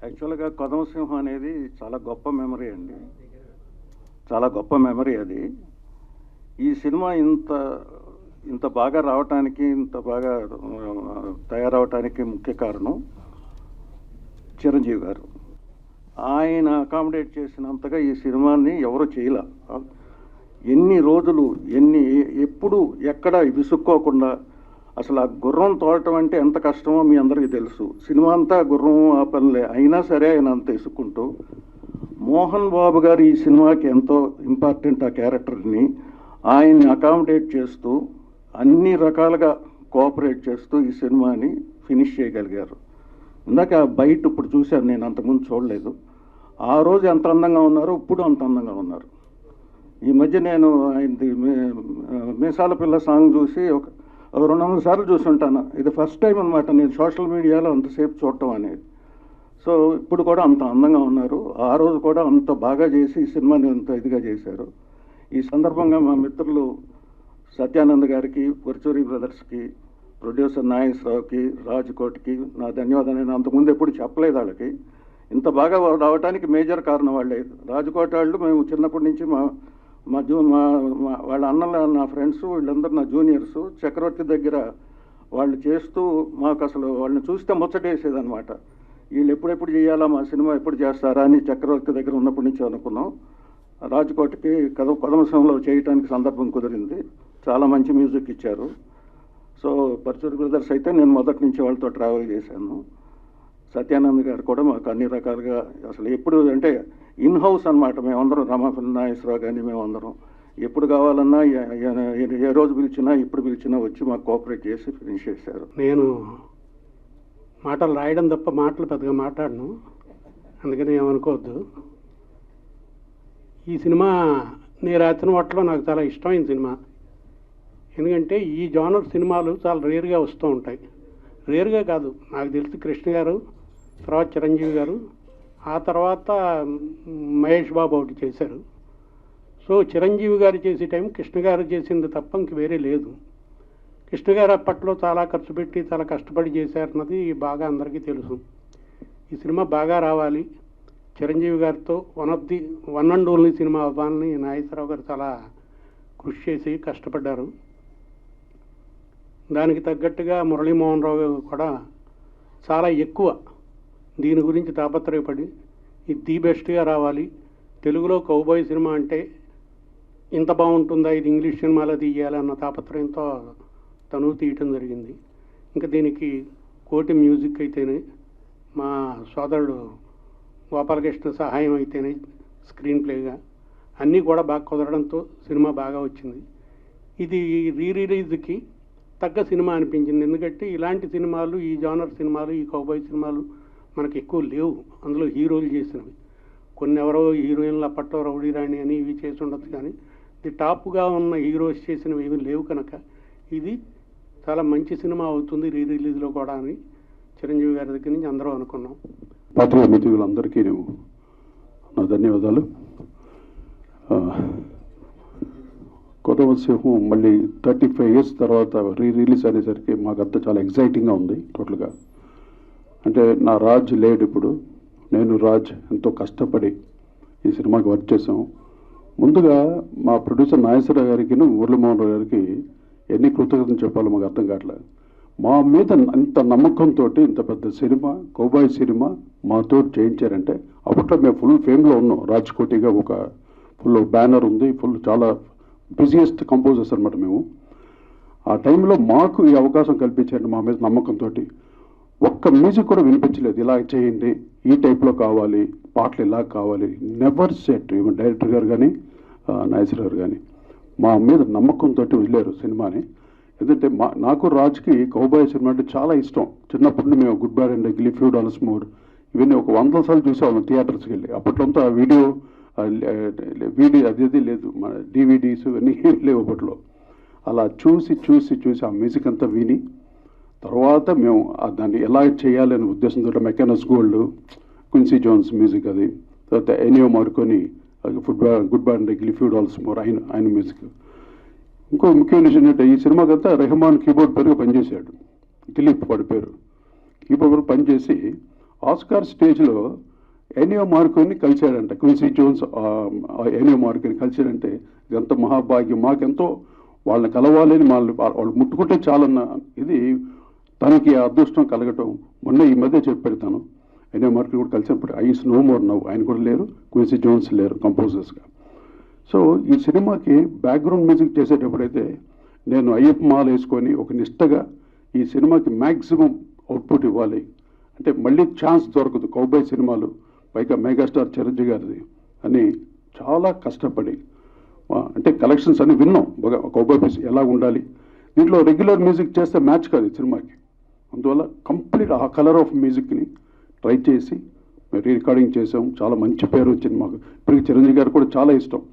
యాక్చువల్గా కొదమసింహం అనేది చాలా గొప్ప మెమరీ అండి, చాలా గొప్ప మెమరీ అది. ఈ సినిమా ఇంత ఇంత బాగా రావటానికి, ఇంత బాగా తయారవటానికి ముఖ్య కారణం చిరంజీవి గారు. ఆయన అకామిడేట్ చేసినంతగా ఈ సినిమాని ఎవరు చేయలే. ఎన్ని రోజులు ఎప్పుడు ఎక్కడ విసుక్కోకుండా, అసలు ఆ గుర్రం తోడటం అంటే ఎంత కష్టమో మీ అందరికీ తెలుసు. సినిమా అంతా గుర్రం ఆ పనులే, అయినా సరే ఆయన అంత ఇసుక్కుంటూ, మోహన్ బాబు గారు ఈ సినిమాకి ఎంతో ఇంపార్టెంట్ ఆ క్యారెక్టర్ని ఆయన్ని అకామిడేట్ చేస్తూ అన్ని రకాలుగా కోఆపరేట్ చేస్తూ ఈ సినిమాని ఫినిష్ చేయగలిగారు. ఇందాక బయట ఇప్పుడు చూశాను, నేను అంతకుముందు చూడలేదు. ఆ రోజు ఎంత అందంగా ఉన్నారో ఇప్పుడు అంత అందంగా ఉన్నారు. ఈ మధ్య నేను ఆయనది మీసాల పిల్ల సాంగ్ చూసి ఒక 200 సార్లు చూసి ఉంటాను. ఇది ఫస్ట్ టైం అనమాట నేను సోషల్ మీడియాలో అంతసేపు చూడటం అనేది. సో ఇప్పుడు కూడా అంత అందంగా ఉన్నారు. ఆ రోజు కూడా అంత బాగా చేసి ఈ సినిమాని అంత ఇదిగా చేశారు. ఈ సందర్భంగా మా మిత్రులు సత్యానంద్ గారికి, పరుచూరి బ్రదర్స్కి, ప్రొడ్యూసర్ నాగేశ్వరరావుకి, రాజ్కోట్కి నా ధన్యవాదాలు. నేను అంతకుముందు ఎప్పుడు చెప్పలేదు వాళ్ళకి. ఇంత బాగా రావడానికి మేజర్ కారణం వాళ్ళే. రాజ్కోట్ వాళ్ళు మేము చిన్నప్పటి నుంచి వాళ్ళ అన్నల నా ఫ్రెండ్స్ వీళ్ళందరూ నా జూనియర్స్. చక్రవర్తి దగ్గర వాళ్ళు చేస్తూ మాకు అసలు వాళ్ళని చూస్తే ముచ్చటేసేదనమాట. వీళ్ళు ఎప్పుడెప్పుడు చేయాలా, మా సినిమా ఎప్పుడు చేస్తారా అని చక్రవర్తి దగ్గర ఉన్నప్పటి నుంచి అనుకున్నాం. రాజ్కోట్కి కొదమసింహంలో చేయడానికి సందర్భం కుదిరింది. చాలా మంచి మ్యూజిక్ ఇచ్చారు. సో పరుచూరి బ్రదర్స్ అయితే నేను మొదటి నుంచి వాళ్ళతో ట్రావెల్ చేశాను. సత్యానంద్ గారు కూడా మాకు అన్ని రకాలుగా అసలు ఎప్పుడు అంటే ఇన్ హౌస్ అనమాట. మేమందరం రమాపల్లి నాగేశ్వరరావు కానీ మేమందరం ఎప్పుడు కావాలన్నా ఏ రోజు పిలిచినా ఎప్పుడు పిలిచినా వచ్చి మాకు కోఆపరేట్ చేసి ఫినిష్ చేశారు. నేను మాటలు రాయడం తప్ప మాటలు పెద్దగా మాట్లాడను, అందుకని ఏమనుకోవద్దు. ఈ సినిమా నేను రాసిన వాటిలో నాకు చాలా ఇష్టమైన సినిమా. ఎందుకంటే ఈ జానర్ సినిమాలు చాలా రేర్గా వస్తూ ఉంటాయి. రేర్గా కాదు, నాకు తెలిసి కృష్ణ గారు, తర్వాత చిరంజీవి గారు, ఆ తర్వాత మహేష్ బాబు ఒకటి చేశారు. సో చిరంజీవి గారు చేసే టైం కృష్ణ గారు చేసింది తప్ప ఇంక వేరే లేదు. కృష్ణ గారు అప్పట్లో చాలా ఖర్చు పెట్టి చాలా కష్టపడి చేశారన్నది బాగా అందరికీ తెలుసు. ఈ సినిమా బాగా రావాలి, చిరంజీవి గారితో వన్ అండ్ ఓన్లీ సినిమా అవ్వాలని నాగేశ్వరరావు గారు చాలా కృషి చేసి కష్టపడ్డారు. దానికి తగ్గట్టుగా మురళీమోహన్ రావు కూడా చాలా ఎక్కువ దీని గురించి తాపత్రయపడి ఇది ది బెస్ట్గా రావాలి, తెలుగులో కౌబాయ్ సినిమా అంటే ఇంత బాగుంటుందా, ఇది ఇంగ్లీష్ సినిమాలో తీయాలన్న తాపత్రయంతో తను తీయటం జరిగింది. ఇంకా దీనికి కోటి మ్యూజిక్ అయితేనే, మా సోదరుడు గోపాలకృష్ణ సహాయం అయితేనే, స్క్రీన్ ప్లేగా అన్నీ కూడా బాగా కుదరడంతో సినిమా బాగా వచ్చింది. ఇది రిలీజ్కి తగ్గ సినిమా అనిపించింది. ఎందుకంటే ఇలాంటి సినిమాలు, ఈ జానర్ సినిమాలు, ఈ కౌబాయ్ సినిమాలు మనకు ఎక్కువ లేవు. అందులో హీరోలు చేసినవి కొన్ని ఎవరో హీరోయిన్లు అప్పట్లో రౌడీ రాణి అని ఇవి చేసి ఉండొచ్చు, కానీ ఇది టాప్గా ఉన్న హీరోస్ చేసినవి ఏమీ లేవు. కనుక ఇది చాలా మంచి సినిమా అవుతుంది రిలీజ్లో కూడా అని చిరంజీవి గారి దగ్గర నుంచి అందరూ అనుకున్నాం. పాత్రికేయ మిత్రులందరికీ నా ధన్యవాదాలు. కొదమసింహం మళ్ళీ 35 years తర్వాత రిలీజ్ అనేసరికి మాకంతా చాలా ఎగ్జైటింగ్గా ఉంది. టోటల్గా అంటే నా రాజ్ లేడు ఇప్పుడు, నేను రాజ్ ఎంతో కష్టపడి ఈ సినిమాకి వర్క్ చేసాం. ముందుగా మా ప్రొడ్యూసర్ నాగేశ్వరరావు గారికి, మురళీమోహన్ రావు గారికి ఎన్ని కృతజ్ఞతలు చెప్పాలో మాకు అర్థం కావట్లేదు. మా మీద ఇంత నమ్మకంతో ఇంత పెద్ద సినిమా, కౌబాయ్ సినిమా మాతో చేయించారంటే అప్పట్లో మేము ఫుల్ ఫేమ్లో ఉన్నాం. రాజ్కోటిగా ఒక ఫుల్ బ్యానర్ ఉంది, ఫుల్ చాలా బిజియెస్ట్ కంపోజర్స్ అనమాట మేము. ఆ టైంలో మాకు ఈ అవకాశం కల్పించారండి మా మీద నమ్మకంతో. ఒక్క మ్యూజిక్ కూడా వినిపించలేదు, ఇలా చేయండి, ఈ టైప్లో కావాలి, పాటలు ఇలా కావాలి, నెవర్ సెట్. ఈవెన్ డైరెక్టర్ గారు కానీ నాగేశ్వర గారు కానీ మా మీద నమ్మకంతో వదిలేరు సినిమాని. ఎందుకంటే నాకు రాజ్కి కౌబాయ్ సినిమా అంటే చాలా ఇష్టం. చిన్నప్పటి నుండి మేము good bad and ugly, few dollars more ఇవన్నీ ఒక 100 సార్లు చూసేవాళ్ళం థియేటర్స్కి వెళ్ళి. అప్పట్లో అంతా వీడియో అది లేదు, మన డివిడీస్ ఇవన్నీ లేవు అప్పట్లో. అలా చూసి చూసి చూసి ఆ మ్యూజిక్ అంతా విని తర్వాత మేము దాన్ని ఎలా చేయాలనే ఉద్దేశంతో Mackenna's Gold, Quincy Jones music, అది తర్వాత Ennio Morricone good bad and ugly, few dollars more ఆయన మ్యూజిక్. ఇంకో ముఖ్యమైన విషయం ఏంటంటే ఈ సినిమాకంతా రెహమాన్ కీబోర్డ్ పేరుగా పనిచేశాడు. దిలీప్ వాడి పేరు. కీబోర్డ్ పనిచేసి ఆస్కార్ స్టేజ్లో ఎనియో మార్కోని కలిశాడంట, క్విన్సీ జోన్స్ ఎనియో మార్కోని కలిశాడంటే ఇదంత మహాభాగ్యం, మాకెంతో వాళ్ళని కలవాలని వాళ్ళు ముట్టుకుంటే చాలన్న ఇది తనకి ఆ అదృష్టం కలగటం. మొన్న ఈ మధ్య చెప్పాడు తను, ఎనియో మార్కోని కూడా కలిసినప్పుడు ఐస్ నో మోర్ నవ్వు, ఆయన కూడా లేరు, క్విన్సీ జోన్స్ లేరు కంపోజర్స్గా. సో ఈ సినిమాకి బ్యాక్గ్రౌండ్ మ్యూజిక్ చేసేటప్పుడైతే నేను అయ్యప్ప మాల వేసుకొని ఒక నిష్టగా ఈ సినిమాకి మ్యాక్సిమం అవుట్పుట్ ఇవ్వాలి, అంటే మళ్ళీ ఛాన్స్ దొరకదు కౌబాయ్ సినిమాలు, పైగా మెగాస్టార్ చిరంజీవి గారిది అని చాలా కష్టపడి అంటే కలెక్షన్స్ అన్ని విన్నాం బాగా, కౌబాయ్ పీస్ ఎలా ఉండాలి, దీంట్లో రెగ్యులర్ మ్యూజిక్ చేస్తే మ్యాచ్ కాదు ఈ సినిమాకి. అందువల్ల కంప్లీట్ ఆ కలర్ ఆఫ్ మ్యూజిక్ని ట్రై చేసి రికార్డింగ్ చేసాం, చాలా మంచి పేరు వచ్చింది మాకు. ఇప్పటికి చిరంజీవి గారు కూడా చాలా ఇష్టం.